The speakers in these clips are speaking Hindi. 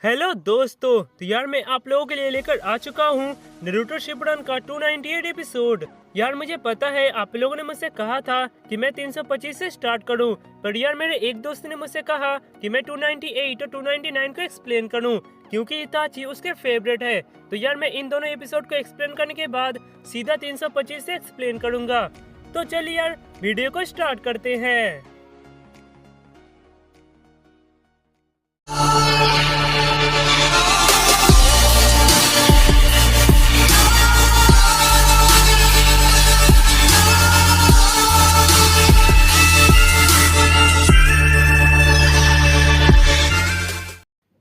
हेलो दोस्तों, तो यार मैं आप लोगों के लिए लेकर आ चुका हूँ नारुतो शिपुडन का 298 एपिसोड। यार मुझे पता है आप लोगों ने मुझसे कहा था कि मैं 325 से स्टार्ट करूँ, पर यार मेरे एक दोस्त ने मुझसे कहा कि मैं 298 और 299 को एक्सप्लेन करूँ क्योंकि इताची उसके फेवरेट है। तो यार मैं इन दोनों एपिसोड को एक्सप्लेन करने के बाद सीधा 325 से एक्सप्लेन करूंगा। तो चलिए यार वीडियो को स्टार्ट करते हैं।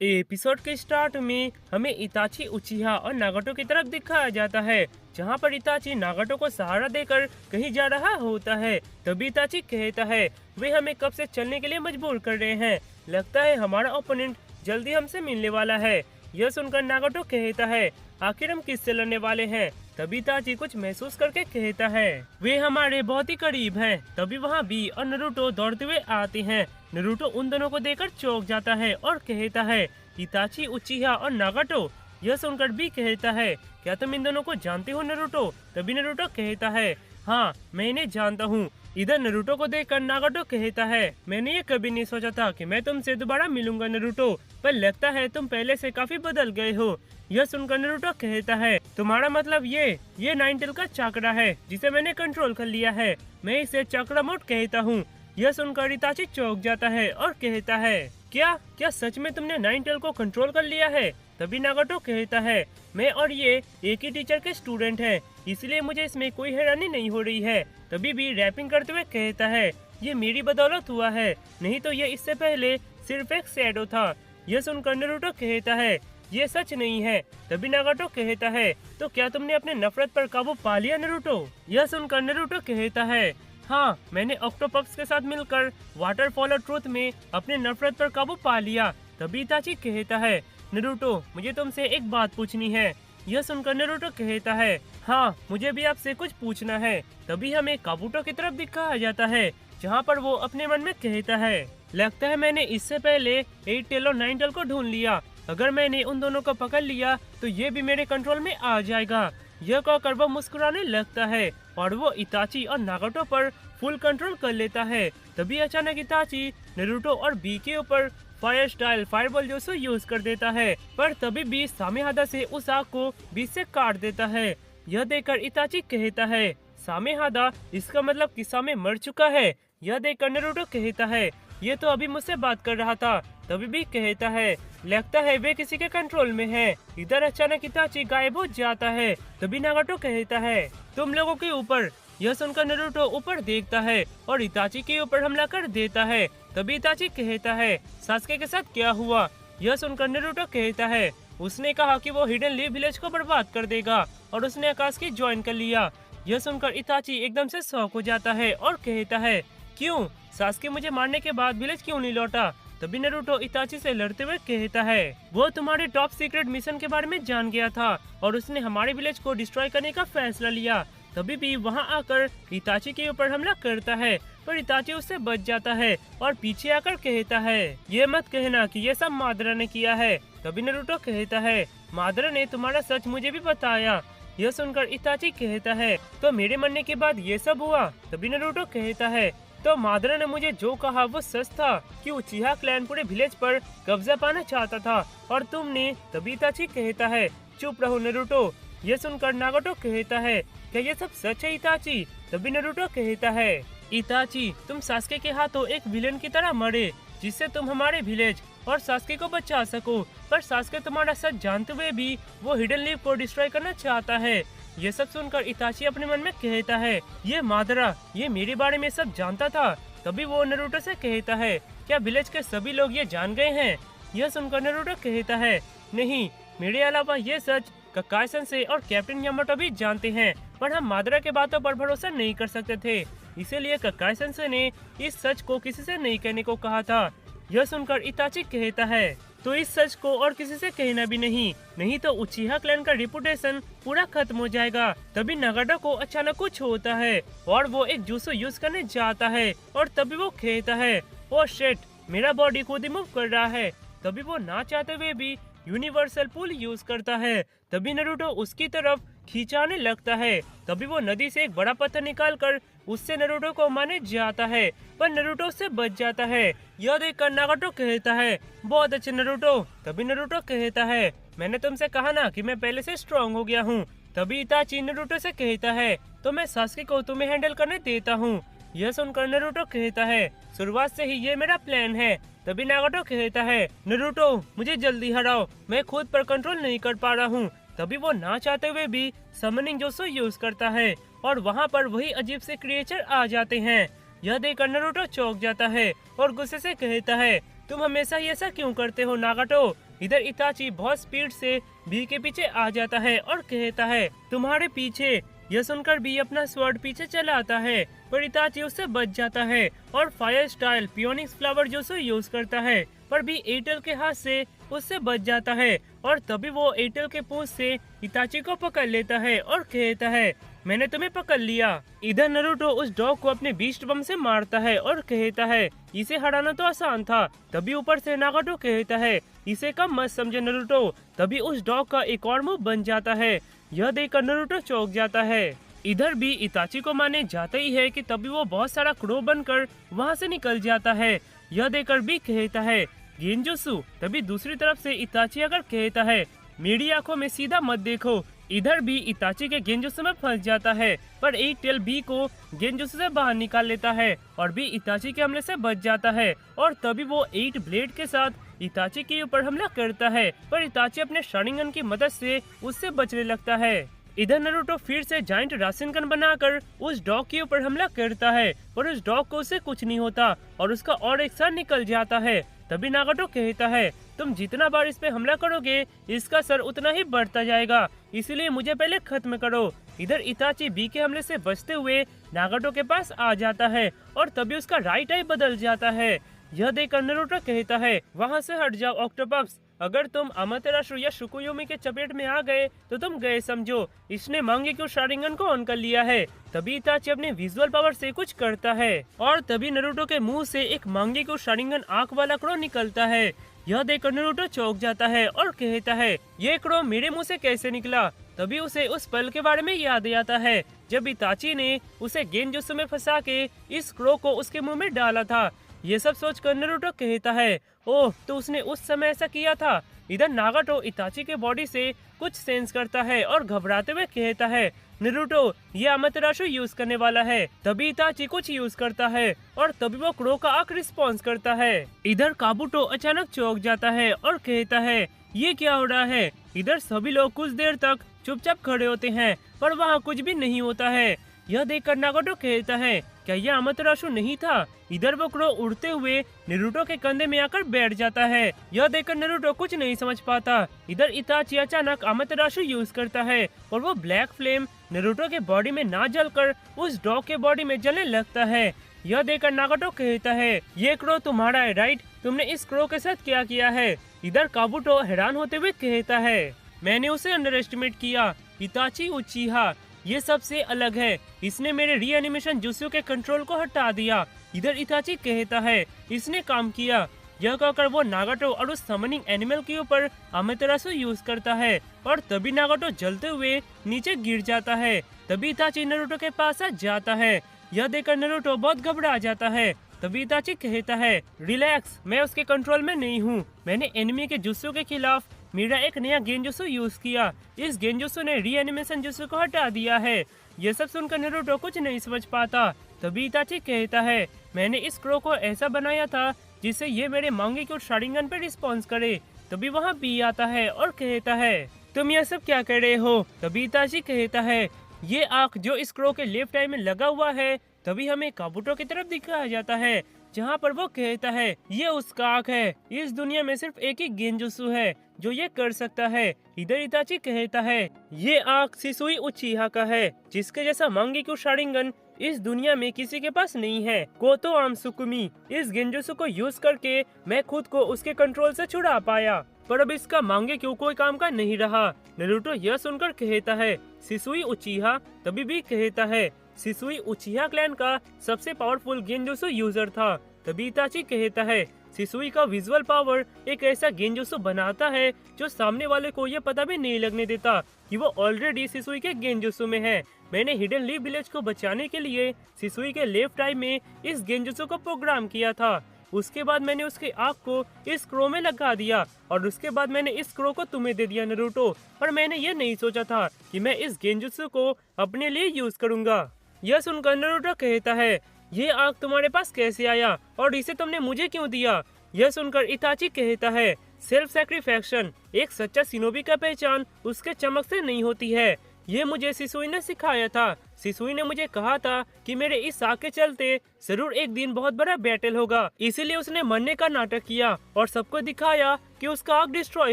एपिसोड के स्टार्ट में हमें इताची उचिहा और नागाटो की तरफ दिखाया जाता है, जहां पर इताची नागाटो को सहारा देकर कहीं जा रहा होता है। तभी इताची कहता है वे हमें कब से चलने के लिए मजबूर कर रहे हैं, लगता है हमारा ओपोनेंट जल्दी हमसे मिलने वाला है। यह सुनकर नागाटो कहता है आखिर हम किससे लड़ने वाले हैं। तभी इताची कुछ महसूस करके कहता है वे हमारे बहुत ही करीब हैं। तभी वहाँ बी और नारुतो दौड़ते हुए आते हैं। नारुतो उन दोनों को देखकर चौंक जाता है और कहता है इताची, उचिहा और नागाटो। यह सुनकर बी कहता है क्या तुम इन दोनों को जानते हो नारुतो? तभी नारुतो कहता है हाँ मैं इन्हें जानता हूँ। इधर नारुतो को देखकर नागाटो कहता है मैंने ये कभी नहीं सोचा था कि मैं तुमसे दोबारा मिलूंगा नारुतो, पर लगता है तुम पहले से काफी बदल गए हो। यह सुनकर नारुतो कहता है तुम्हारा मतलब ये नाइन टेल का चाकरा है जिसे मैंने कंट्रोल कर लिया है, मैं इसे चाकरा मोड कहता हूँ। यह सुनकर इताची चौंक जाता है और कहता है क्या सच में तुमने नाइन टेल को कंट्रोल कर लिया है? तभी नागाटो कहता है मैं और ये एक ही टीचर के स्टूडेंट हैं, इसलिए मुझे इसमें कोई हैरानी नहीं हो रही है। तभी भी रैपिंग करते हुए कहता है ये मेरी बदौलत हुआ है, नहीं तो ये इससे पहले सिर्फ एक शैडो था। यह सुनकर नारुतो कहता है ये सच नहीं है। तभी नागाटो कहता है तो क्या तुमने अपने नफरत पर काबू पा लिया नारुतो? यह सुनकर नारुतो कहता है हाँ मैंने ऑक्टोपस के साथ मिलकर वाटरफॉल और ट्रूथ में अपने नफरत पर काबू पा लिया। तभी इताची कहता है नारुतो मुझे तुमसे एक बात पूछनी है। यह सुनकर नारुतो कहता है हाँ मुझे भी आपसे कुछ पूछना है। तभी हमें काबूटो की तरफ दिखाया जाता है, जहाँ पर वो अपने मन में कहता है लगता है मैंने इससे पहले 8 टेल और 9 टेल को ढूंढ लिया, अगर मैंने उन दोनों को पकड़ लिया तो ये भी मेरे कंट्रोल में आ जाएगा। यह कहकर वो मुस्कुराने लगता है और वो इताची और नागाटो पर फुल कंट्रोल कर लेता है। तभी अचानक इताची नारुतो और बी के ऊपर फायर स्टाइल फायरबॉल जोसो यूज कर देता है, पर तभी बी सामेहादा से उस आग को बीच से काट देता है। यह देखकर इताची कहता है सामेहादा, इसका मतलब कि सामे मर चुका है। यह देखकर नारुतो कहता है ये तो अभी मुझसे बात कर रहा था। तभी भी कहता है लगता है वे किसी के कंट्रोल में है। इधर अचानक इताची गायब हो जाता है। तभी नागाटो कहता है तुम लोगों के ऊपर। यह सुनकर नारुतो ऊपर देखता है और इताची के ऊपर हमला कर देता है। तभी इताची कहता है सास्के के साथ क्या हुआ? यह सुनकर नारुतो कहता है उसने कहा कि वो हिडन लीफ विलेज को बर्बाद कर देगा और उसने आकाश की ज्वाइन कर लिया। यह सुनकर इताची एकदम से शॉक हो जाता है और कहता है क्यों? सास्के मुझे मारने के बाद विलेज क्यों नहीं लौटा? तभी नारुतो इताची से लड़ते हुए कहता है वो तुम्हारे टॉप सीक्रेट मिशन के बारे में जान गया था और उसने हमारे विलेज को डिस्ट्रॉय करने का फैसला लिया। तभी भी वहां आकर इताची के ऊपर हमला करता है, पर इताची उससे बच जाता है और पीछे आकर कहता है ये मत कहना कि ये सब मादरा ने किया है। तभी नारुतो कहता है मादरा ने तुम्हारा सच मुझे भी बताया। यह सुनकर इताची कहता है तो मेरे मरने के बाद ये सब हुआ? तभी नारुतो कहता है तो मादरा ने मुझे जो कहा वो सच था कि उचिहा क्लैन पूरे विलेज पर कब्जा पाना चाहता था और तुमने। तभी इताची कहता है चुप रहो नारुतो। यह सुनकर नागाटो कहता है क्या ये सब सच है इताची? तभी नारुतो कहता है इताची तुम सास्के के हाथों एक विलेन की तरह मरे जिससे तुम हमारे विलेज और सास्के को बचा सको, पर सास्के तुम्हारा सच जानते हुए भी वो हिडन लीफ को डिस्ट्रॉय करना चाहता है। ये सब सुनकर इताची अपने मन में कहता है ये मादरा ये मेरे बारे में सब जानता था। तभी वो नारुतो से कहता है क्या विलेज के सभी लोग ये जान गए हैं? यह सुनकर नारुतो कहता है नहीं, मेरे अलावा ये सच ककाई सेंसेई और कैप्टन यामाटो भी जानते हैं, पर हम मादरा के बातों पर भरोसा नहीं कर सकते थे, इसीलिए ककाई सेंसेई ने इस सच को किसी से नहीं कहने को कहा था। यह सुनकर इताची कहता है तो इस सच को और किसी से कहना भी नहीं तो उचिहा क्लैन का रिपुटेशन पूरा खत्म हो जाएगा। तभी नागाटो को अचानक कुछ होता है और वो एक जूसो यूज करने जाता है और तभी वो कहता है ओ शिट मेरा बॉडी खुद ही मूव कर रहा है। तभी वो ना चाहते हुए भी यूनिवर्सल पुल यूज करता है। तभी नारुतो उसकी तरफ खींचाने लगता है। तभी वो नदी से एक बड़ा पत्थर निकालकर उससे नारुतो को मारने जाता है, पर नारुतो उससे बच जाता है। यह देखकर नागाटो कहता है, बहुत अच्छे नारुतो। तभी नारुतो कहता है, मैंने तुमसे कहा ना कि मैं पहले से स्ट्रांग हो गया हूँ। तभी इताची नारुतो से कहता है, तो मैं सास्के को तुम्हें हैंडल करने देता हूँ। यह सुनकर नारुतो कहता है, शुरुआत से ही ये मेरा प्लान है। तभी नागाटो कहता है, नारुतो मुझे जल्दी हराओ, मैं खुद पर कंट्रोल नहीं कर पा रहा हूँ। तभी वो ना चाहते हुए भी समनिंग जोसो यूज करता है और वहाँ पर वही अजीब से क्रिएचर आ जाते हैं। यह देखकर नारुतो चौंक जाता है और गुस्से से कहता है, तुम हमेशा ही ऐसा क्यों करते हो नागाटो। इधर इताची बहुत स्पीड से बी के पीछे आ जाता है और कहता है, तुम्हारे पीछे। यह सुनकर बी अपना स्वॉर्ड पीछे चला आता है, पर इताची उससे बच जाता है और फायर स्टाइल पियोनिक्स फ्लावर जोसो यूज करता है, पर बी एयरटेल के हाथ से उससे बच जाता है। और तभी वो एयरटेल के पूंछ से इताची को पकड़ लेता है और कहता है, मैंने तुम्हें पकड़ लिया। इधर नारुतो उस डॉग को अपने बीस्ट बम से मारता है और कहता है, इसे हराना तो आसान था। तभी ऊपर से नागाटो कहता है, इसे कम मत समझे नारुतो। तभी उस डॉग का एक और मुंह बन जाता है। यह देखकर नारुतो चौंक जाता है। इधर भी इताची को मारने जाता ही है कि तभी वो बहुत सारा क्रो बनकर वहाँ से निकल जाता है। यह देखकर भी कहता है, गेंजोसु। तभी दूसरी तरफ से इताची अगर कहता है, मेरी आंखों में सीधा मत देखो। इधर भी इताची के गेंजोसु में फंस जाता है, पर एक टेल बी को गेंजोसु से बाहर निकाल लेता है और भी इताची के हमले से बच जाता है। और तभी वो 8 ब्लेड के साथ इताची के ऊपर हमला करता है, पर इताची अपने शारिंगन की मदद से उससे बचने लगता है। इधर नारुतो फिर से जाइंट रासेनगन बनाकर उस डॉग के ऊपर हमला करता है, पर उस डॉग को उससे कुछ नहीं होता और उसका और एक सर निकल जाता है। तभी नागाटो कहता है, तुम जितना बार इस पे हमला करोगे इसका सर उतना ही बढ़ता जाएगा, इसलिए मुझे पहले खत्म करो। इधर इताची बी के हमले से बचते हुए नागाटो के पास आ जाता है और तभी उसका राइट आई बदल जाता है। यह देखकर नारुतो कहता है, वहाँ से हट जाओ ऑक्टोपस, अगर तुम अमातेरासु या शुकुयोमी के चपेट में आ गए तो तुम गए समझो। इसने मांगेक्यू शारिंगन को ऑन कर लिया है। तभी इताची अपने विजुअल पावर से कुछ करता है और तभी नारुतो के मुंह से एक मांगेक्यू शारिंगन आंख वाला क्रो निकलता है। यह देखकर नारुतो चौंक जाता है और कहता है, ये क्रो मेरे मुंह से कैसे निकला। तभी उसे उस पल के बारे में याद आता है जब इताची ने उसे गेंजोसु में फंसा के इस क्रो को उसके मुंह में डाला था। ये सब सोचकर नारुतो कहता है, ओह तो उसने उस समय ऐसा किया था। इधर नागाटो इताची के बॉडी से कुछ सेंस करता है और घबराते हुए कहता है, नारुतो ये अमातेरासु यूज करने वाला है। तभी इताची कुछ यूज करता है और तभी वो क्रो का आंख रिस्पॉन्स करता है। इधर काबुटो अचानक चौंक जाता है और कहता है, ये क्या हो रहा है। इधर सभी लोग कुछ देर तक चुपचाप खड़े होते हैं, पर वहाँ कुछ भी नहीं होता है। यह देखकर नागाटो कहता है, क्या यह अमातेरासु नहीं था। इधर वो क्रो उड़ते हुए नारुतो के कंधे में आकर बैठ जाता है। यह देखकर नारुतो कुछ नहीं समझ पाता। इधर इताची अचानक अमातेरासु यूज करता है और वो ब्लैक फ्लेम नारुतो के बॉडी में ना जलकर उस डॉग के बॉडी में जलने लगता है। यह देखकर नागाटो कहता है, ये क्रो तुम्हारा है राइट, तुमने इस क्रो के साथ क्या किया है। इधर काबुटो हैरान होते हुए कहता है, मैंने उसे अंडर एस्टिमेट किया। इताची उचिहा ये सबसे अलग है, इसने मेरे रीएनिमेशन जुत्सु के कंट्रोल को हटा दिया। इधर इताची कहता है, इसने काम किया। यह कहकर वो नागाटो और उस समनिंग एनिमल के ऊपर अमातेरासु यूज करता है और तभी नागाटो जलते हुए नीचे गिर जाता है। तभी इताची नारुतो के पास आ जाता है। यह देखकर नारुतो बहुत घबरा जाता है। तभी इताची कहता है, रिलैक्स, मैं उसके कंट्रोल में नहीं हूँ। मैंने एनिमी के जुत्सु के खिलाफ मेरा एक नया गेंजुत्सु यूज किया। इस गेंजुत्सु ने रीएनिमेशन जुत्सु को हटा दिया है। ये सब सुनकर नारुतो कुछ नहीं समझ पाता। तभी इताची कहता है, मैंने इस क्रो को ऐसा बनाया था जिससे ये मेरे मांगेक्यू शारिंगन पे रिस्पॉन्स करे। तभी वहाँ बी आता है और कहता है, तुम यह सब क्या कर रहे हो। तभी इताची कहता है, ये आँख जो इस क्रो के लेफ्ट आई में लगा हुआ है। तभी हमें काबुटो की तरफ दिखाया जाता है जहाँ पर वो कहता है, ये उसका आँख है। इस दुनिया में सिर्फ एक ही गेंजुत्सु है जो ये कर सकता है। इधर इताची कहता है, ये आँख सिसुई उचिहा का है, जिसके जैसा मांगेक्यू शारिंगन इस दुनिया में किसी के पास नहीं है। कोतो आम सुकुमी, इस गेंजुत्सु को यूज करके मैं खुद को उसके कंट्रोल से छुड़ा पाया, पर अब इसका मांगेक्यू कोई काम का नहीं रहा। नारुतो यह सुनकर कहता है, सिसुई उचिहा। तभी भी कहता है, सिसुई उचिहा क्लैन का सबसे पावरफुल गेंजुत्सु यूजर था। तभी इताची कहता है, सिसुई का विजुअल पावर एक ऐसा गेंजुत्सु बनाता है जो सामने वाले को यह पता भी नहीं लगने देता कि वो ऑलरेडी सिसुई के गेंजुत्सु में है। मैंने हिडन लीफ विलेज को बचाने के लिए सिसुई के लेफ्ट आई में इस गेंजुत्सु को प्रोग्राम किया था। उसके बाद मैंने उसकी आँख को इस क्रो में लगा दिया और उसके बाद मैंने इस क्रो को तुम्हें दे दिया नरूटो। और मैंने ये नहीं सोचा था कि मैं इस गेंजुत्सु को अपने लिए यूज करूंगा। यह सुनकर नरूटो कहता है, ये आँख तुम्हारे पास कैसे आया और इसे तुमने मुझे क्यों दिया? यह सुनकर इताची कहता है, सेल्फ सैक्रिफैक्शन, एक सच्चा शिनोबी का पहचान उसके चमक से नहीं होती है। ये मुझे सिसुई ने सिखाया था। सिसुई ने मुझे कहा था कि मेरे इस आग के चलते जरूर एक दिन बहुत बड़ा बैटल होगा, इसीलिए उसने मरने का नाटक किया और सबको दिखाया कि उसका आग डिस्ट्रॉय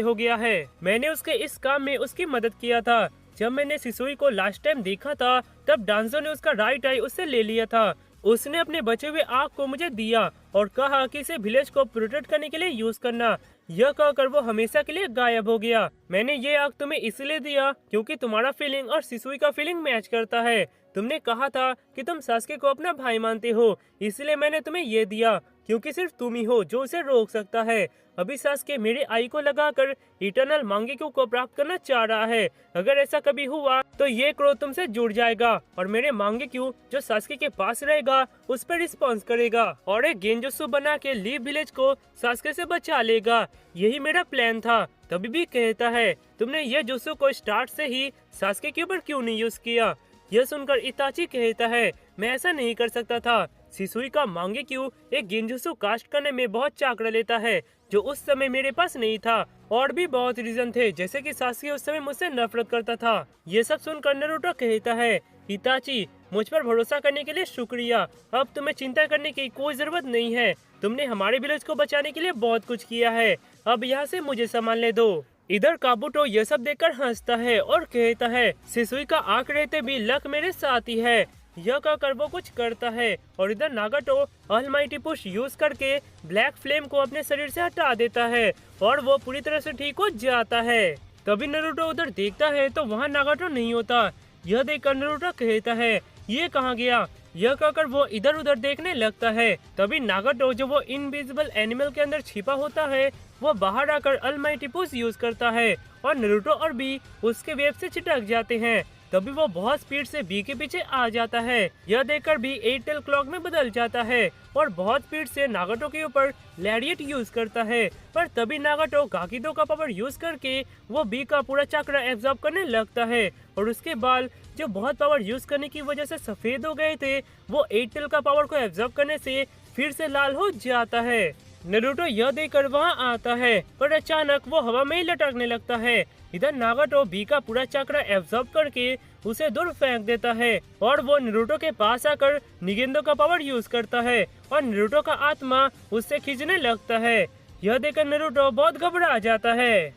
हो गया है। मैंने उसके इस काम में उसकी मदद किया था। जब मैंने सिसुई को लास्ट टाइम देखा था तब डांजो ने उसका राइट आई उससे ले लिया था। उसने अपने बचे हुए आग को मुझे दिया और कहा कि इसे विलेज को प्रोटेक्ट करने के लिए यूज करना। यह कहकर वो हमेशा के लिए गायब हो गया। मैंने ये आग तुम्हें इसलिए दिया क्योंकि तुम्हारा फीलिंग और सिसुई का फीलिंग मैच करता है। तुमने कहा था कि तुम सास्के को अपना भाई मानते हो, इसलिए मैंने तुम्हें ये दिया क्योंकि सिर्फ तुम ही हो जो उसे रोक सकता है। अभी सास्के मेरे आई को लगाकर इटर्नल मांगेक्यू को प्राप्त करना चाह रहा है। अगर ऐसा कभी हुआ तो ये क्रोध तुमसे जुड़ जाएगा और मेरे मांगेक्यू जो सास्के के पास रहेगा उस पर रिस्पॉन्स करेगा और एक गेंजुत्सु बना के लीफ विलेज को सास्के से बचा लेगा। यही मेरा प्लान था। तभी भी कहता है, तुमने ये जुत्सु को स्टार्ट से ही सास्के के ऊपर क्यों नहीं यूज किया? यह सुनकर इताची कहता है, मैं ऐसा नहीं कर सकता था। सिसुई का मांगेक्यू एक गेंजुत्सु कास्ट करने में बहुत चाकरा लेता है जो उस समय मेरे पास नहीं था। और भी बहुत रीजन थे, जैसे कि सास्के उस समय मुझसे नफरत करता था। ये सब सुनकर नारुतो कहता है, इताची मुझ पर भरोसा करने के लिए शुक्रिया। अब तुम्हें चिंता करने की कोई जरूरत नहीं है। तुमने हमारे विलेज को बचाने के लिए बहुत कुछ किया है। अब यहाँ से मुझे संभालने दो। इधर काबुटो यह सब देखकर हंसता है और कहता है, सिसुई का आंख रहते भी लक मेरे साथ ही है। यह कहकर वो कुछ करता है और इधर नागाटो ऑलमाइटी पुश यूज करके ब्लैक फ्लेम को अपने शरीर से हटा देता है और वो पूरी तरह से ठीक हो जाता है। तभी नारुतो उधर देखता है तो वहाँ नागाटो नहीं होता। यह देखकर नारुतो कहता है, ये कहाँ गया? यह कहकर वो इधर उधर देखने लगता है। तभी नागाटो जो वो इनविजिबल एनिमल के अंदर छिपा होता है वो बाहर आकर ऑलमाइटी पुश यूज करता है और नारुतो और बी उसके वेब से चिटक जाते हैं। तभी वो बहुत स्पीड से बी के पीछे आ जाता है। यह देखकर बी 8 टेल क्लॉक में बदल जाता है और बहुत स्पीड से नागाटो के ऊपर लैरिएट यूज करता है। पर तभी नागाटो गाकिदो का पावर यूज करके वो बी का पूरा चक्र एब्जॉर्ब करने लगता है और उसके बाल जो बहुत पावर यूज करने की वजह से सफेद हो गए थे वो 8 टेल का पावर को एब्जॉर्ब करने से फिर से लाल हो जाता है। नारुतो यह देखकर वहाँ आता है पर अचानक वो हवा में ही लटकने लगता है। इधर नागाटो बी का पूरा चक्र एब्जॉर्ब करके उसे दूर फेंक देता है और वो नारुतो के पास आकर निगेंदो का पावर यूज करता है और नारुतो का आत्मा उससे खींचने लगता है। यह देखकर नारुतो बहुत घबरा जाता है।